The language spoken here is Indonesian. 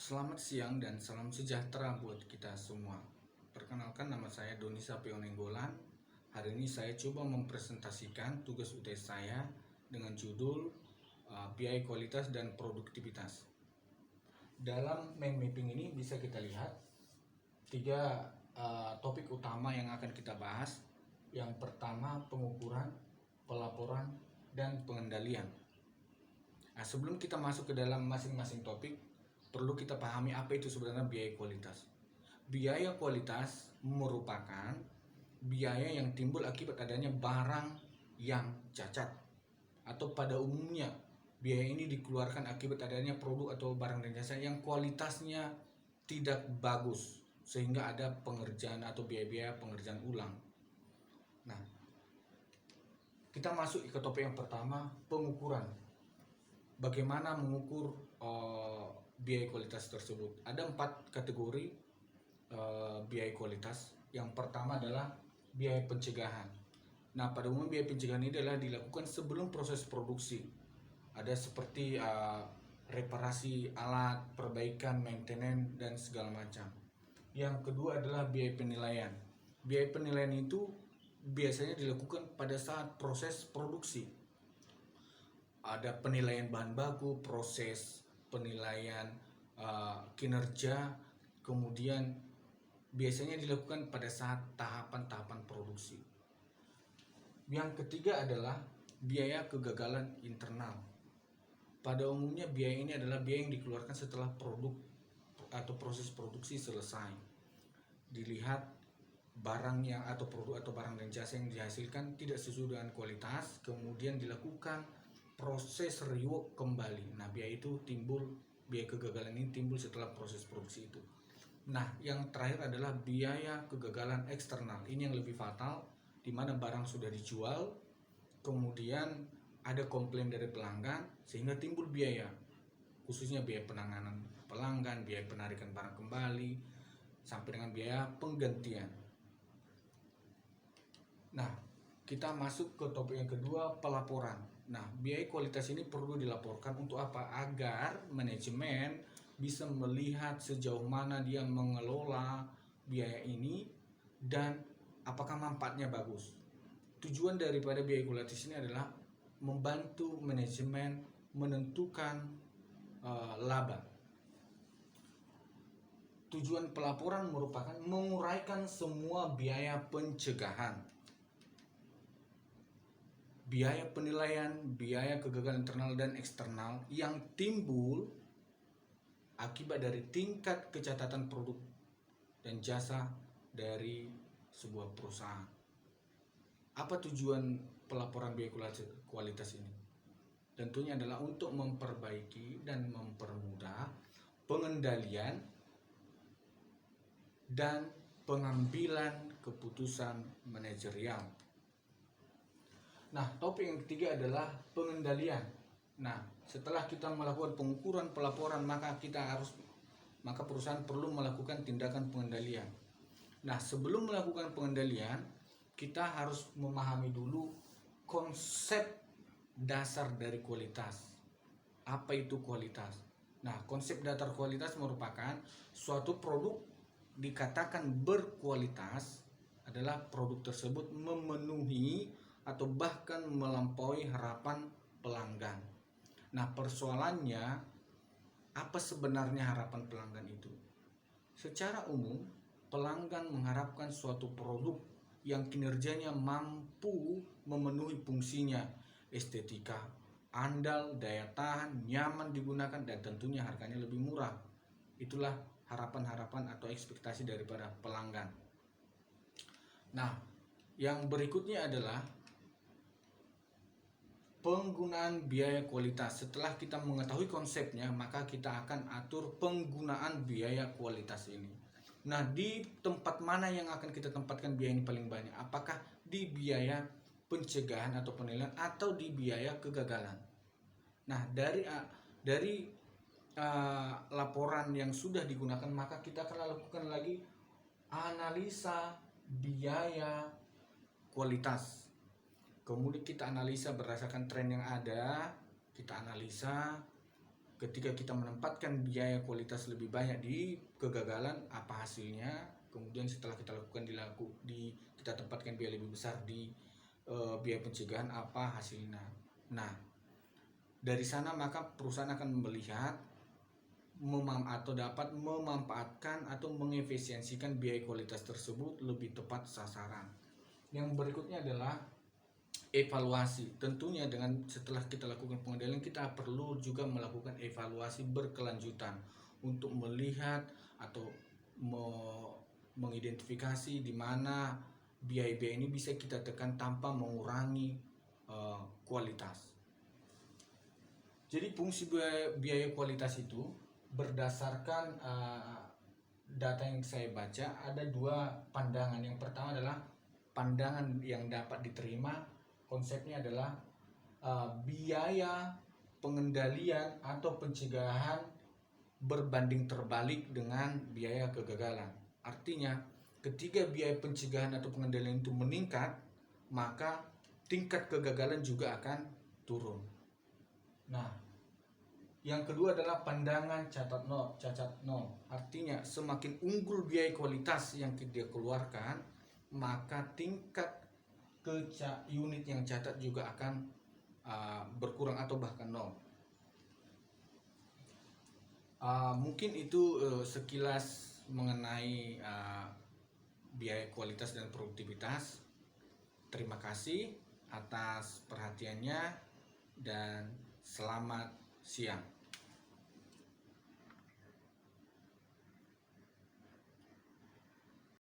Selamat siang dan salam sejahtera buat kita semua. Perkenalkan, nama saya Doni Sapionenggolan. Hari ini saya coba mempresentasikan tugas UTS saya dengan judul biaya kualitas dan produktivitas. Dalam mind mapping ini bisa kita lihat tiga topik utama yang akan kita bahas. Yang pertama, pengukuran, pelaporan, dan pengendalian. Nah, sebelum kita masuk ke dalam masing-masing topik, perlu kita pahami apa itu sebenarnya biaya kualitas. Biaya kualitas merupakan biaya yang timbul akibat adanya barang yang cacat, atau pada umumnya biaya ini dikeluarkan akibat adanya produk atau barang dan jasa yang kualitasnya tidak bagus, sehingga ada pengerjaan atau biaya-biaya pengerjaan ulang. Nah, kita masuk ke topik yang pertama, pengukuran. Bagaimana mengukur biaya kualitas tersebut? Ada 4 kategori biaya kualitas. Yang pertama adalah biaya pencegahan. Nah, pada umum biaya pencegahan ini adalah dilakukan sebelum proses produksi. Ada seperti reparasi alat, perbaikan, maintenance, dan segala macam. Yang kedua adalah biaya penilaian. Biaya penilaian itu biasanya dilakukan pada saat proses produksi. Ada penilaian bahan baku, proses penilaian kinerja, kemudian biasanya dilakukan pada saat tahapan-tahapan produksi. Yang ketiga adalah biaya kegagalan internal. Pada umumnya biaya ini adalah biaya yang dikeluarkan setelah produk atau proses produksi selesai. Dilihat barang yang atau produk atau barang dan jasa yang dihasilkan tidak sesuai dengan kualitas, kemudian dilakukan proses rework kembali. Nah, biaya kegagalan ini timbul setelah proses produksi itu. Nah, yang terakhir adalah biaya kegagalan eksternal. Ini yang lebih fatal, di mana barang sudah dijual, kemudian ada komplain dari pelanggan, sehingga timbul biaya, khususnya biaya penanganan pelanggan, biaya penarikan barang kembali, sampai dengan biaya penggantian. Nah, kita masuk ke topik yang kedua, pelaporan. Nah, biaya kualitas ini perlu dilaporkan untuk apa? Agar manajemen bisa melihat sejauh mana dia mengelola biaya ini dan apakah manfaatnya bagus. Tujuan daripada biaya kualitas ini adalah membantu manajemen menentukan laba. Tujuan pelaporan merupakan menguraikan semua biaya pencegahan, biaya penilaian, biaya kegagalan internal dan eksternal yang timbul akibat dari tingkat kecacatan produk dan jasa dari sebuah perusahaan. Apa tujuan pelaporan biaya kualitas ini? Tentunya adalah untuk memperbaiki dan mempermudah pengendalian dan pengambilan keputusan manajerial. Nah, topik yang ketiga adalah pengendalian. Nah, setelah kita melakukan pengukuran, pelaporan, maka perusahaan perlu melakukan tindakan pengendalian. Nah, sebelum melakukan pengendalian, kita harus memahami dulu konsep dasar dari kualitas. Apa itu kualitas? Nah, konsep dasar kualitas merupakan suatu produk dikatakan berkualitas adalah produk tersebut memenuhi atau bahkan melampaui harapan pelanggan. Nah, persoalannya apa sebenarnya harapan pelanggan itu? Secara umum, pelanggan mengharapkan suatu produk yang kinerjanya mampu memenuhi fungsinya, estetika andal, daya tahan, nyaman digunakan, dan tentunya harganya lebih murah. Itulah harapan-harapan atau ekspektasi daripada pelanggan. Nah, yang berikutnya adalah penggunaan biaya kualitas. Setelah kita mengetahui konsepnya, maka kita akan atur penggunaan biaya kualitas ini. Nah, di tempat mana yang akan kita tempatkan biaya ini paling banyak? Apakah di biaya pencegahan atau penilaian atau di biaya kegagalan? Nah, dari laporan yang sudah digunakan, maka kita akan lakukan lagi analisa biaya kualitas. Kemudian kita analisa berdasarkan tren yang ada, kita analisa ketika kita menempatkan biaya kualitas lebih banyak di kegagalan, apa hasilnya? Kemudian setelah kita lakukan kita tempatkan biaya lebih besar di biaya pencegahan, apa hasilnya? Nah, dari sana maka perusahaan akan melihat atau dapat memanfaatkan atau mengefisiensikan biaya kualitas tersebut lebih tepat sasaran. Yang berikutnya adalah evaluasi. Tentunya setelah kita lakukan pengendalian, kita perlu juga melakukan evaluasi berkelanjutan untuk melihat atau mengidentifikasi di mana biaya-biaya ini bisa kita tekan tanpa mengurangi kualitas. Jadi fungsi biaya kualitas itu berdasarkan data yang saya baca, ada dua pandangan. Yang pertama adalah pandangan yang dapat diterima. Konsepnya adalah biaya pengendalian atau pencegahan berbanding terbalik dengan biaya kegagalan. Artinya, ketika biaya pencegahan atau pengendalian itu meningkat, maka tingkat kegagalan juga akan turun. Nah, yang kedua adalah pandangan cacat nol. Artinya, semakin unggul biaya kualitas yang kita keluarkan, maka tingkat unit yang catat juga akan berkurang atau bahkan nol. Mungkin itu sekilas mengenai biaya kualitas dan produktivitas. Terima kasih atas perhatiannya dan selamat siang.